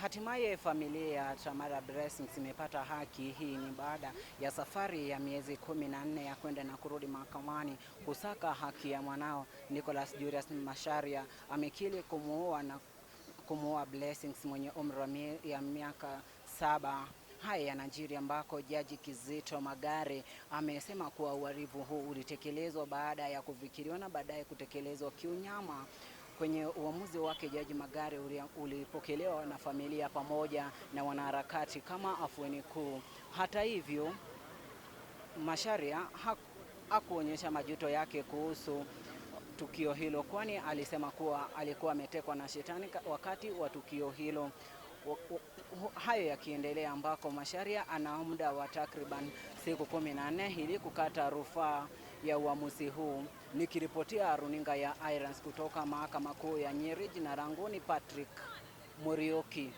Hatimaye familia ya Tamara Blessings imepata haki. Hii ni baada ya safari ya miezi 14 ya kwenda na kurudi mahakamani kusaka haki ya mwanao. Nicholas Julius Macharia amekiri kumuoa Blessings mwenye umri ya miaka 7. Haya yanajiri ambako Jaji Kizito Magare amesema kuwa uhalifu huu ulitekelezwa baada ya kufikiriwa na baadaye kutekelezwa kiunyama. Kwenye uamuzi wake, Jaji Magare ulipokelewa na familia pamoja na wanaharakati kama afueni kuu. Hata hivyo, Macharia hakuonyesha majuto yake kuhusu tukio hilo, kwani alisema kuwa alikuwa ametekwa na shetani wakati wa tukio hilo. Hayo yakiendelea ambako Macharia ana muda wa takriban siku 14 ili kukata rufaa ya uamuzi huu. Nikiripotia runinga ya Irans kutoka Mahakama Kuu ya Nyeri, jina langu ni Patrick Murioki.